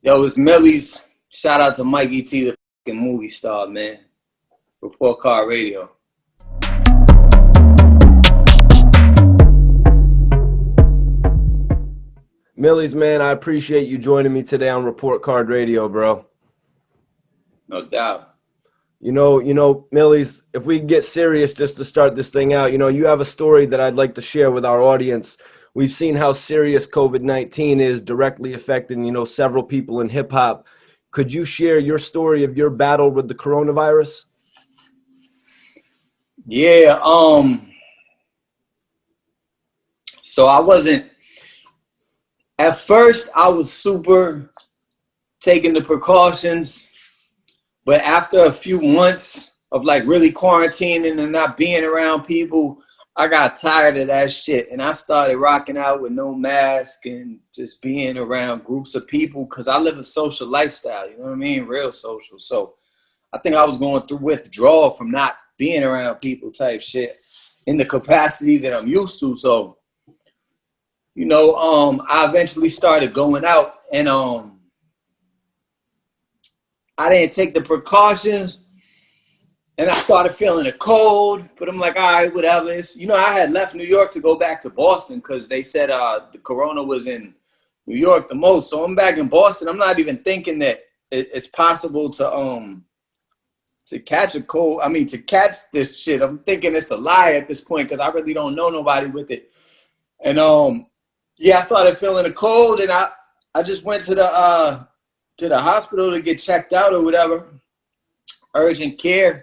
Yo, it's Millyz. Shout out to Mikey T, the fucking movie star, man. Report Card Radio. Millyz, man, I appreciate you joining me today on Report Card Radio, bro. No doubt. You know, Millyz, if we can get serious just to start this thing out, you have a story that I'd like to share with our audience. We've seen how serious COVID-19 is directly affecting, several people in hip hop. Could you share your story of your battle with the coronavirus? Yeah, so at first I was super taking the precautions, but after a few months of like really quarantining and not being around people, I got tired of that shit, and I started rocking out with no mask and just being around groups of people because I live a social lifestyle, you know what I mean? Real social. So I think I was going through withdrawal from not being around people type shit in the capacity that I'm used to. So, I eventually started going out, and I didn't take the precautions. And I started feeling a cold, but I'm like, all right, whatever. I had left New York to go back to Boston because they said the corona was in New York the most. So I'm back in Boston. I'm not even thinking that it's possible to catch a cold. I mean, to catch this shit. I'm thinking it's a lie at this point because I really don't know nobody with it. And I started feeling a cold, and I just went to the hospital to get checked out or whatever, urgent care.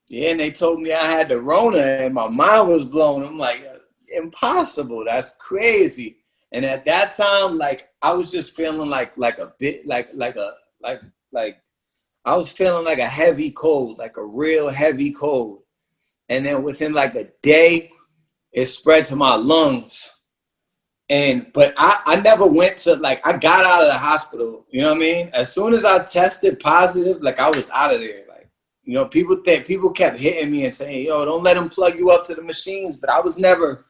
Yeah, and they told me I had the Rona, and my mind was blown. I'm like, impossible. That's crazy. And at that time, like, I was just feeling like I was feeling like a heavy cold, like a real heavy cold. And then within like a day, it spread to my lungs. But I never went to, like, I got out of the hospital, you know what I mean? As soon as I tested positive, like, I was out of there. People kept hitting me and saying, yo, don't let them plug you up to the machines. But it was never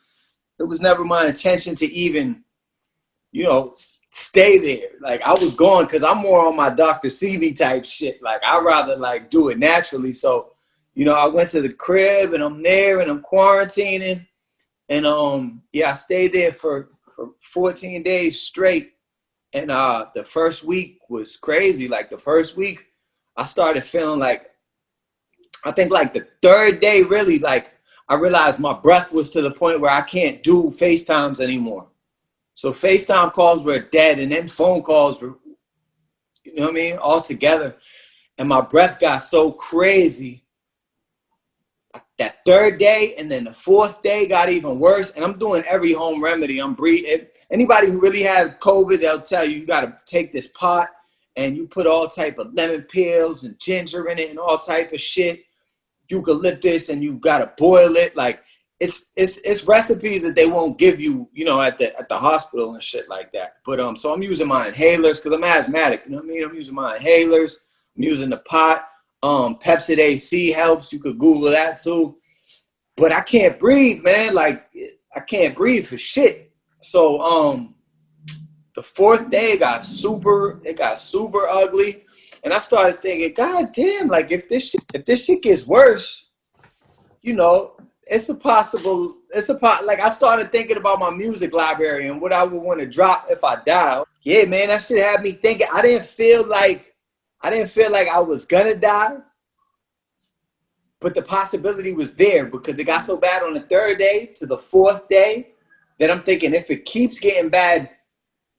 my intention to even, stay there. Like, I was going because I'm more on my Dr. Sebi type shit. Like, I'd rather, like, do it naturally. So, I went to the crib, and I'm there, and I'm quarantining. And, I stayed there for 14 days straight. And the first week was crazy. Like, the first week, I started feeling like, I think like the third day, really, like, I realized my breath was to the point where I can't do FaceTimes anymore. So FaceTime calls were dead, and then phone calls were, all together. And my breath got so crazy. That third day and then the fourth day got even worse. And I'm doing every home remedy. I'm breathing. Anybody who really had COVID, they'll tell you got to take this pot and you put all type of lemon peels and ginger in it and all type of shit. Eucalyptus, and you got to boil it. Like, it's recipes that they won't give you, at the hospital and shit like that. But so I'm using my inhalers because I'm asthmatic. You know what I mean? I'm using my inhalers. I'm using the pot. Pepsid AC helps. You could Google that too. But I can't breathe, man. Like, I can't breathe for shit. So the fourth day it got super ugly. And I started thinking, God damn, like, if this shit gets worse, like, I started thinking about my music library and what I would want to drop if I die. Yeah, man, that shit had me thinking. I didn't feel like I was gonna die, but the possibility was there because it got so bad on the third day to the fourth day that I'm thinking if it keeps getting bad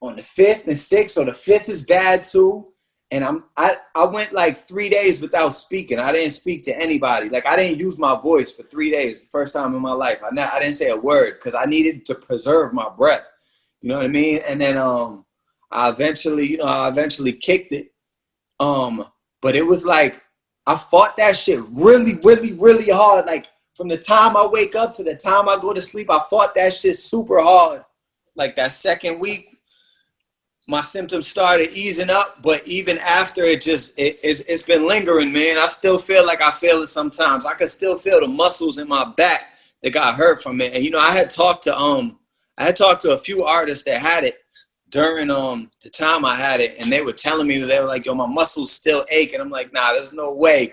on the fifth and sixth, or the fifth is bad too. And I went like 3 days without speaking. I didn't speak to anybody. Like, I didn't use my voice for 3 days, the first time in my life. I didn't say a word because I needed to preserve my breath. You know what I mean? And then I eventually kicked it. But it was like, I fought that shit really, really, really hard. Like, from the time I wake up to the time I go to sleep, I fought that shit super hard. Like, that second week, my symptoms started easing up, but even after it's been lingering, man. I still feel like I feel it sometimes. I can still feel the muscles in my back that got hurt from it. And I had talked to a few artists that had it, during the time I had it, and they were telling me, they were like, yo, my muscles still ache, and I'm like, nah, there's no way,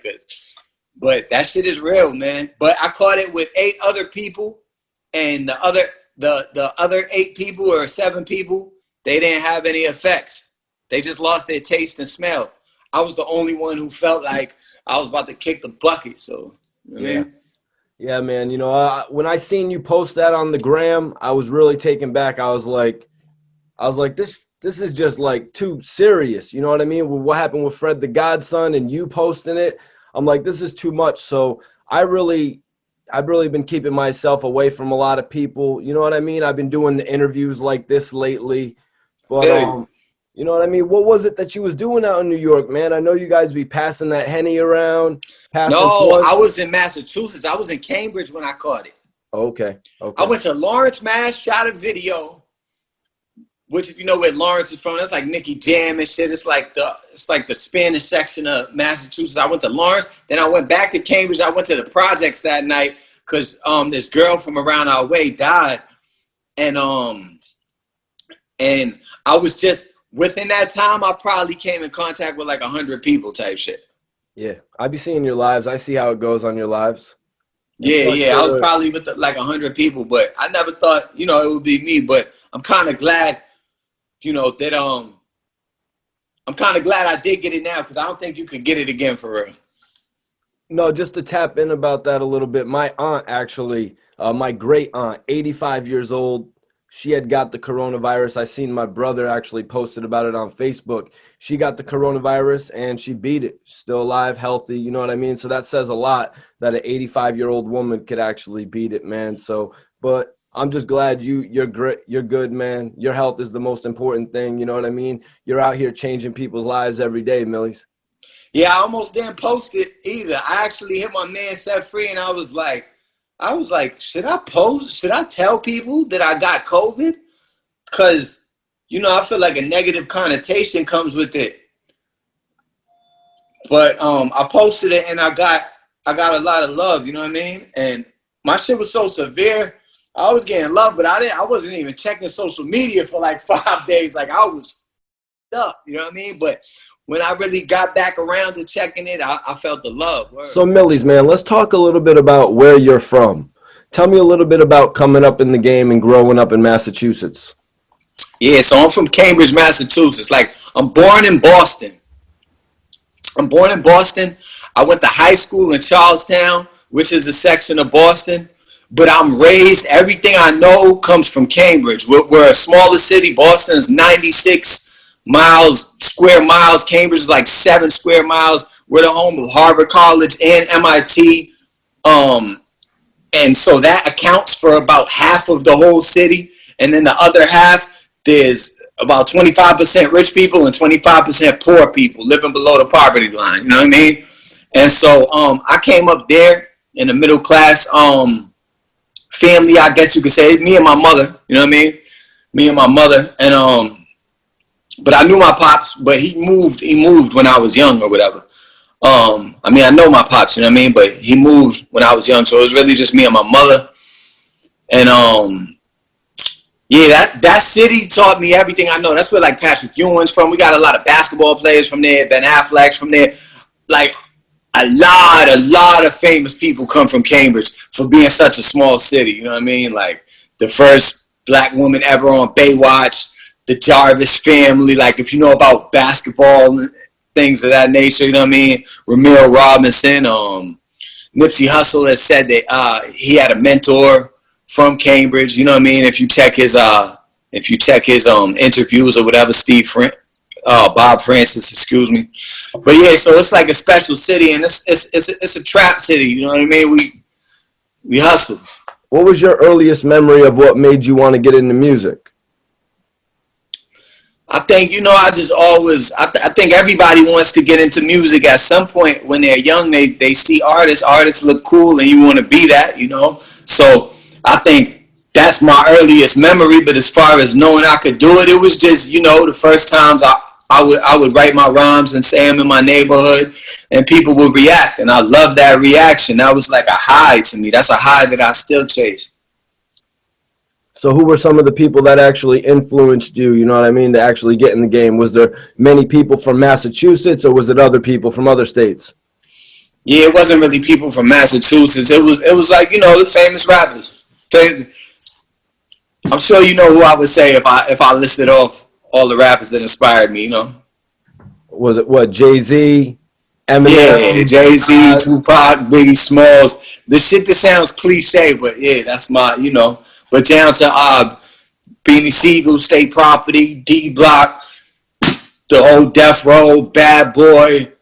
but that shit is real, man. But I caught it with 8 other people, and the other 8 people or 7 people, they didn't have any effects. They just lost their taste and smell. I was the only one who felt like I was about to kick the bucket. So, you know what I mean? Yeah, man. You know, when I seen you post that on the gram, I was really taken back. I was like, this is just like too serious. You know what I mean? What happened with Fred the Godson and you posting it? I'm like, this is too much. So I've really been keeping myself away from a lot of people. You know what I mean? I've been doing the interviews like this lately. But you know what I mean? What was it that you was doing out in New York, man? I know you guys be passing that Henny around. No, I was in Massachusetts. I was in Cambridge when I caught it. Okay. I went to Lawrence, Mass, shot a video, which if you know where Lawrence is from, that's like Nicky Jam and shit. It's like the Spanish section of Massachusetts. I went to Lawrence, then I went back to Cambridge. I went to the projects that night because this girl from around our way died, and I was just within that time, I probably came in contact with like 100 people type shit. Yeah, I be seeing your lives. I see how it goes on your lives. Yeah. I was probably with like 100 people, but I never thought, you know, it would be me. But I'm kind of glad, you know, that I'm kind of glad I did get it now because I don't think you could get it again for real. No, just to tap in about that a little bit. My aunt actually, my great aunt, 85 years old. She had got the coronavirus. I seen my brother actually posted about it on Facebook. She got the coronavirus and she beat it. Still alive, healthy, you know what I mean? So that says a lot that an 85-year-old woman could actually beat it, man. So, but I'm just glad you're great. You're good, man. Your health is the most important thing, you know what I mean? You're out here changing people's lives every day, Millyz. Yeah, I almost didn't post it either. I actually hit my man Set Free and I was like, should I post? Should I tell people that I got COVID? Because, you know, I feel like a negative connotation comes with it. But I posted it and I got a lot of love, you know what I mean? And my shit was so severe. I was getting love, but I wasn't even checking social media for like 5 days. Like I was up, you know what I mean? But when I really got back around to checking it, I felt the love. Word. So, Millyz, man, let's talk a little bit about where you're from. Tell me a little bit about coming up in the game and growing up in Massachusetts. Yeah, so I'm from Cambridge, Massachusetts. Like, I'm born in Boston. I went to high school in Charlestown, which is a section of Boston. But I'm raised, everything I know comes from Cambridge. We're a smaller city. Boston is 96 square miles. Cambridge is like 7 square miles. We're the home of Harvard College and MIT. And so that accounts for about half of the whole city. And then the other half, there's about 25% rich people and 25% poor people living below the poverty line. You know what I mean? And so I came up there in a middle class family, I guess you could say. Me and my mother, you know what I mean? Me and my mother. And but I knew my pops, but he moved when I was young or whatever. I mean, I know my pops, you know what I mean? But he moved when I was young, so it was really just me and my mother. And yeah, that city taught me everything I know. That's where like Patrick Ewing's from. We got a lot of basketball players from there. Ben Affleck's from there. Like a lot of famous people come from Cambridge for being such a small city. You know what I mean? Like the first black woman ever on Baywatch. The Jarvis family, like if you know about basketball and things of that nature, you know what I mean? Ramiro Robinson, Nipsey Hussle has said that he had a mentor from Cambridge, you know what I mean? If you check his interviews or whatever, Bob Francis, excuse me. But yeah, so it's like a special city and it's a trap city, you know what I mean? We hustle. What was your earliest memory of what made you want to get into music? I think, you know, I think everybody wants to get into music at some point when they're young. They see artists look cool and you want to be that, you know. So I think that's my earliest memory. But as far as knowing I could do it, it was just, you know, the first times I would write my rhymes and say them in my neighborhood and people would react. And I love that reaction. That was like a high to me. That's a high that I still chase. So who were some of the people that actually influenced you, you know what I mean, to actually get in the game? Was there many people from Massachusetts, or was it other people from other states? Yeah, it wasn't really people from Massachusetts. It was like, you know, the famous rappers. I'm sure you know who I would say if I listed off all the rappers that inspired me, you know. Was it what, Jay-Z, Eminem? Yeah, Jay-Z, Tupac, Biggie Smalls. The shit that sounds cliche, but yeah, that's my, you know. But down to Beanie Siegel, State Property, D Block, the whole Death Row, Bad Boy,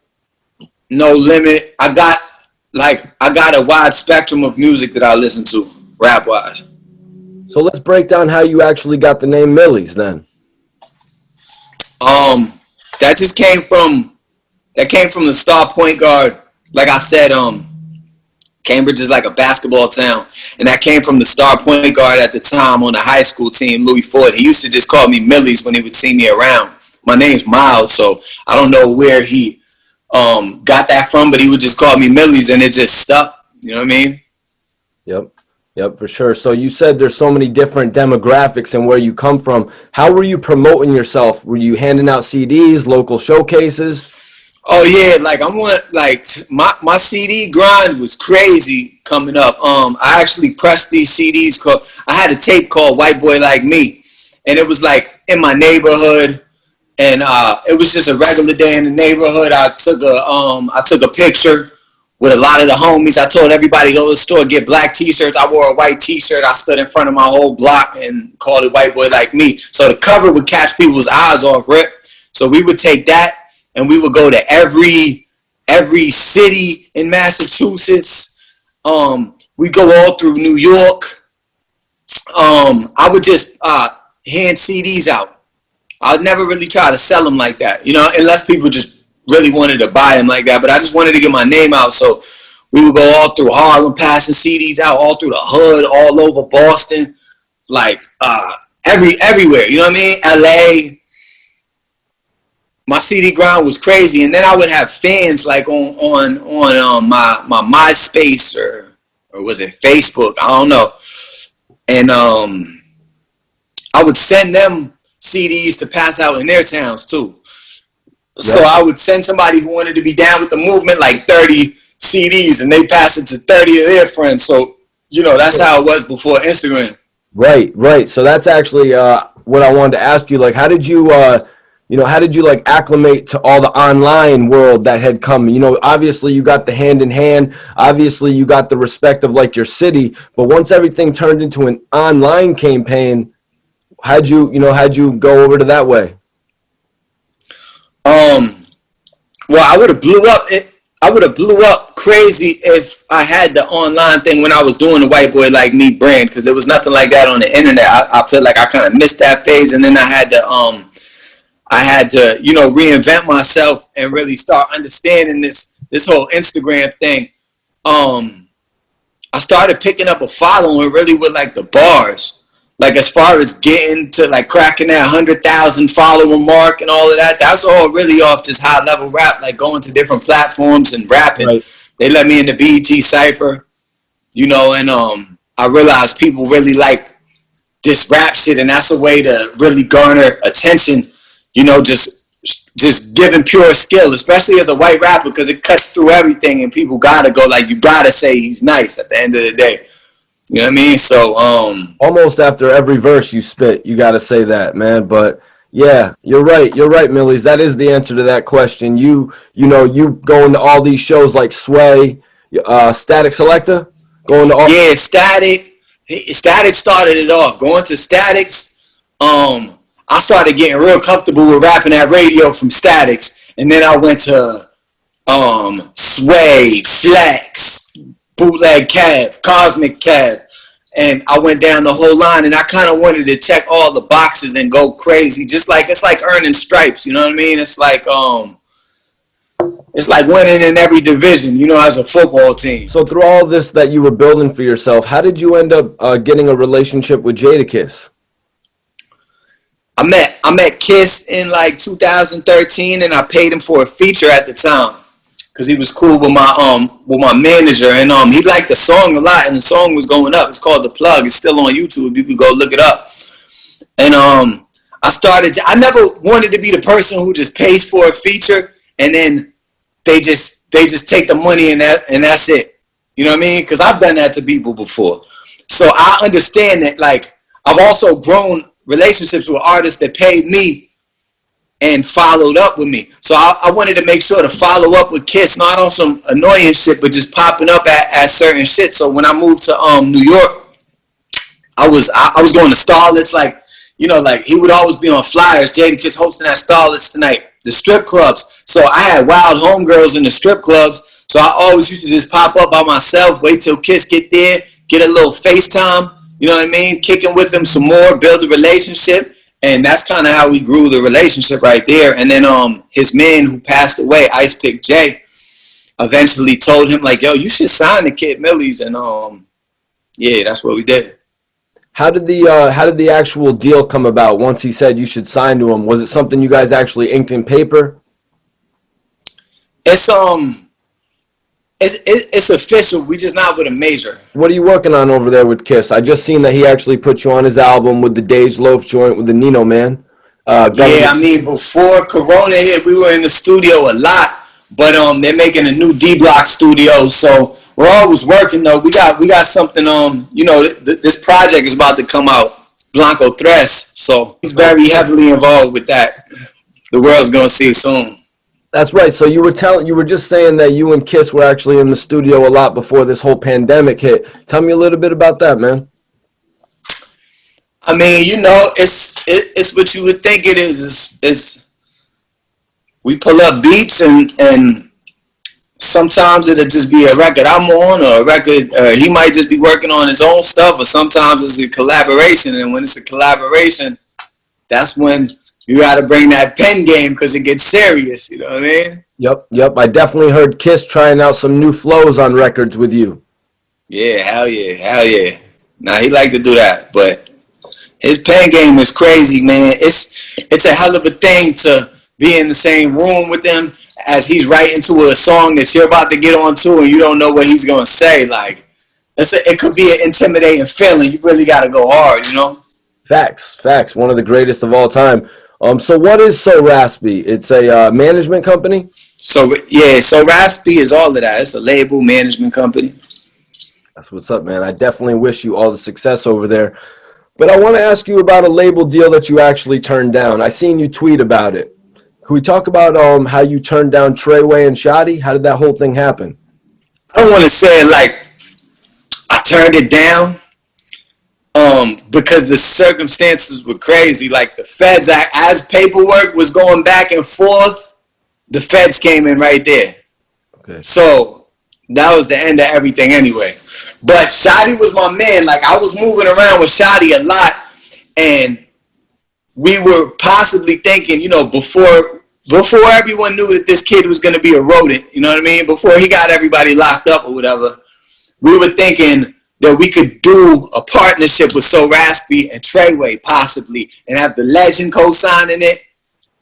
No Limit. I got a wide spectrum of music that I listen to, rap wise. So let's break down how you actually got the name Millyz then. That came from the star point guard. Like I said, Cambridge is like a basketball town, and that came from the star point guard at the time on the high school team, Louis Ford. He used to just call me Millyz when he would see me around. My name's Miles, so I don't know where he got that from, but he would just call me Millyz, and it just stuck. You know what I mean? Yep, for sure. So you said there's so many different demographics and where you come from. How were you promoting yourself? Were you handing out CDs, local showcases? Oh yeah, my CD grind was crazy coming up. I actually pressed these CDs. I had a tape called White Boy Like Me, and it was like in my neighborhood, and it was just a regular day in the neighborhood. I took a picture with a lot of the homies. I told everybody go to the store, get black t-shirts. I wore a white t-shirt. I stood in front of my whole block and called it White Boy Like Me. So the cover would catch people's eyes off rip. So we would take that and we would go to every city in Massachusetts. We'd go all through New York. I would just hand CDs out. I'd never really try to sell them like that, you know, unless people just really wanted to buy them like that. But I just wanted to get my name out. So we would go all through Harlem, passing CDs out, all through the hood, all over Boston, like everywhere. You know what I mean? LA. My CD grind was crazy, and then I would have fans like on my MySpace or was it Facebook? I don't know. And I would send them CDs to pass out in their towns too. So I would send somebody who wanted to be down with the movement like 30 CDs, and they pass it to 30 of their friends. So, you know, that's how it was before Instagram. Right. So that's actually what I wanted to ask you. Like, how did you like acclimate to all the online world that had come? You know, obviously you got the hand in hand. Obviously you got the respect of like your city. But once everything turned into an online campaign, how'd you go over to that way? Well, I would have blew up crazy if I had the online thing when I was doing the White Boy Like Me brand, because there was nothing like that on the internet. I feel like I kind of missed that phase, and then I had to, you know, reinvent myself and really start understanding this whole Instagram thing. I started picking up a following really with like the bars. Like as far as getting to like cracking that 100,000 follower mark and all of that, that's all really off just high level rap, like going to different platforms and rapping. Right. They let me in the BET Cypher, you know, and I realized people really like this rap shit, and that's a way to really garner attention, you know, just giving pure skill, especially as a white rapper, because it cuts through everything and people gotta go, like, you gotta say he's nice at the end of the day. You know what I mean? So almost after every verse you spit, you got to say that, man. But yeah, you're right, Millyz. That is the answer to that question. You go into all these shows like Sway, Static Selector, going to all. Yeah, Static started it off. Going to Statics, I started getting real comfortable with rapping at radio from Statics, and then I went to Sway, Flex, Bootleg Cav, Cosmic Cav, and I went down the whole line, and I kind of wanted to check all the boxes and go crazy, just like it's like earning stripes, you know what I mean? It's like winning in every division, you know, as a football team. So through all this that you were building for yourself, how did you end up getting a relationship with Jadakiss? I met Kiss in like 2013, and I paid him for a feature at the time. because he was cool with my manager, and he liked the song a lot, and the song was going up. It's called The Plug. It's still on YouTube. You can go look it up. And I never wanted to be the person who just pays for a feature and then they just take the money and that's it. You know what I mean? Because I've done that to people before. So I understand that. Like, I've also grown relationships with artists that paid me and followed up with me. So I wanted to make sure to follow up with Kiss, not on some annoying shit, but just popping up at certain shit. So when I moved to New York, I was going to Starlets, like, you know, like he would always be on flyers. Jadakiss hosting at Starlets tonight, the strip clubs. So I had wild homegirls in the strip clubs. So I always used to just pop up by myself, wait till Kiss get there, get a little FaceTime, you know what I mean? Kicking with them some more, build a relationship. And that's kind of how we grew the relationship right there. And then his man who passed away, Ice Pick J, eventually told him, like, yo, you should sign the kid Millyz. And yeah, that's what we did. How did the actual deal come about once he said you should sign to him? Was it something you guys actually inked in paper? It's official. We just not with a major. What are you working on over there with Kiss? I just seen that he actually put you on his album with the Dej Loaf joint with the Nino Man. Yeah, I mean, before Corona hit, we were in the studio a lot, but they're making a new D Block studio, so we're always working though. We got something you know, this project is about to come out, Blanco Tres, so he's very heavily involved with that. The world's gonna see it soon. That's right. So you were just saying that you and Kiss were actually in the studio a lot before this whole pandemic hit. Tell me a little bit about that, man. I mean, you know, it's what you would think it is. It's we pull up beats and sometimes it'll just be a record I'm on, or a record he might just be working on his own stuff, or sometimes it's a collaboration. And when it's a collaboration, that's when you got to bring that pen game because it gets serious. You know what I mean? Yep. I definitely heard Kiss trying out some new flows on records with you. Yeah, hell yeah. Nah, he like to do that, but his pen game is crazy, man. It's a hell of a thing to be in the same room with him as he's writing to a song that you're about to get onto and you don't know what he's gonna say. Like, it could be an intimidating feeling. You really got to go hard, you know? Facts. One of the greatest of all time. So what is So Raspy? It's a management company? So Raspy is all of that. It's a label management company. That's what's up, man. I definitely wish you all the success over there. But I want to ask you about a label deal that you actually turned down. I seen you tweet about it. Can we talk about how you turned down Treyway and Shottie? How did that whole thing happen? I don't want to say it like I turned it down. Because the circumstances were crazy. Like the feds, as paperwork was going back and forth, the feds came in right there. Okay. So that was the end of everything anyway. But Shottie was my man. Like, I was moving around with Shottie a lot, and we were possibly thinking, you know, before everyone knew that this kid was going to be a rodent, you know what I mean? Before he got everybody locked up or whatever, we were thinking that we could do a partnership with So Raspy and Treyway possibly, and have the legend co-signing it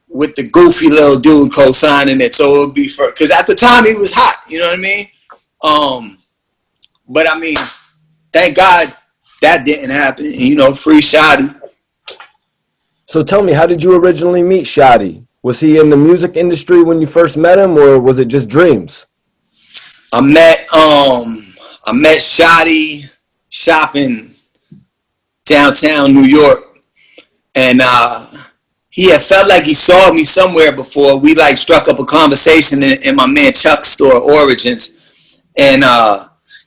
with the goofy little dude co-signing it. So it would be because at the time he was hot, you know what I mean? But I mean, thank God that didn't happen. And, you know, free Shottie. So tell me, how did you originally meet Shottie? Was he in the music industry when you first met him, or was it just dreams? I met Shottie shopping downtown New York, and he had felt like he saw me somewhere before. We like struck up a conversation in my man Chuck's store, Origins, and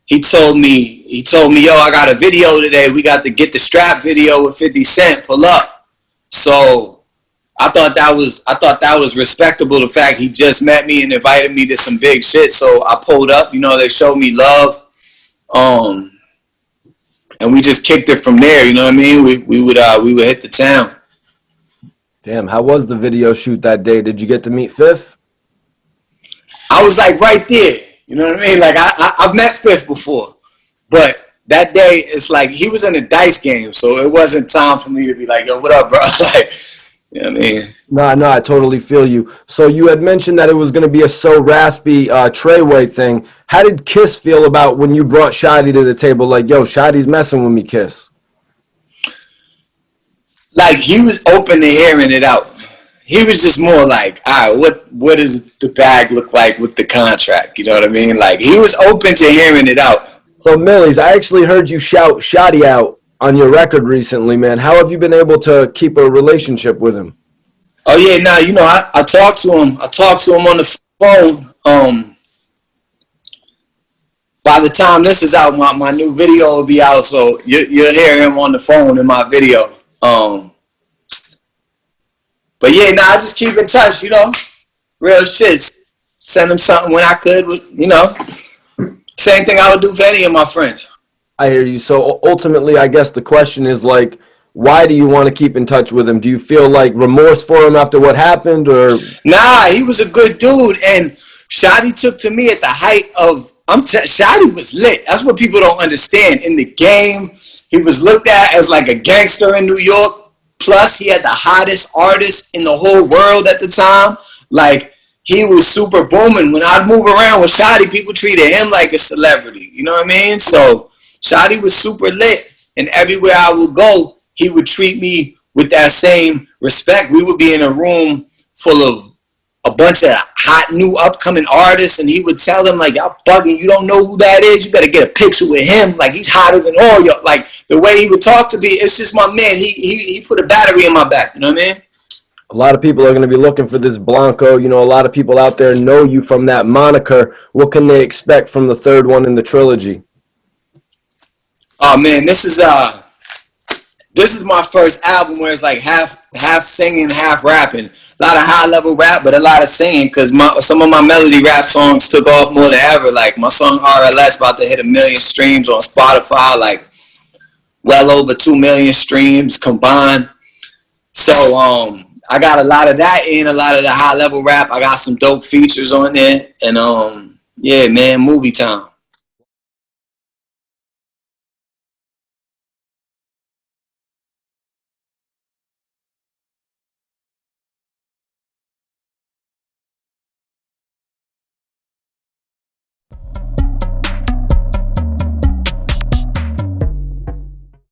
he told me, yo, I got a video today. We got to Get the Strap video with 50 Cent. Pull up. So I thought that was respectable. The fact he just met me and invited me to some big shit. So I pulled up. You know, they showed me love. And we just kicked it from there. You know what I mean? We would hit the town. Damn, how was the video shoot that day? Did you get to meet Fifth? I was like right there. You know what I mean? Like I've met Fifth before, but that day it's like he was in a dice game, so it wasn't time for me to be like, yo, what up, bro? Like, You know what I mean? No, I totally feel you. So you had mentioned that it was going to be a So Raspy Treyway thing. How did Kiss feel about when you brought Shottie to the table? Like, yo, Shottie's messing with me, Kiss. Like, he was open to hearing it out. He was just more like, all right, what does the bag look like with the contract? You know what I mean? Like, he was open to hearing it out. So, Millyz, I actually heard you shout Shottie out on your record recently, man. How have you been able to keep a relationship with him? Oh, yeah, nah, you know, I talked to him. I talked to him on the phone. By the time this is out, my new video will be out, so you'll hear him on the phone in my video. But yeah, nah, I just keep in touch, you know, real shit. Send him something when I could, you know. Same thing I would do for any of my friends. I hear you. So ultimately, I guess the question is like, why do you want to keep in touch with him? Do you feel like remorse for him after what happened, or? Nah, he was a good dude, and Shottie took to me at the height of. Shottie was lit. That's what people don't understand. In the game, he was looked at as like a gangster in New York. Plus, he had the hottest artist in the whole world at the time. Like, he was super booming. When I'd move around with Shottie, people treated him like a celebrity. You know what I mean? So, Shottie was super lit. And everywhere I would go, he would treat me with that same respect. We would be in a room full of a bunch of hot new upcoming artists, and he would tell them, like, y'all bugging, you don't know who that is, you better get a picture with him, like, he's hotter than all y'all. Like, the way he would talk to me, it's just my man. He put a battery in my back, you know what I mean? A lot of people are going to be looking for this Blanco. You know, a lot of people out there know you from that moniker. What can they expect from the third one in the trilogy? Oh man, this is my first album where it's like half singing, half rapping. A lot of high level rap, but a lot of singing, because some of my melody rap songs took off more than ever. Like my song RLS about to hit 1 million streams on Spotify, like well over 2 million streams combined. So I got a lot of that in, a lot of the high level rap. I got some dope features on there, and yeah, man, movie time.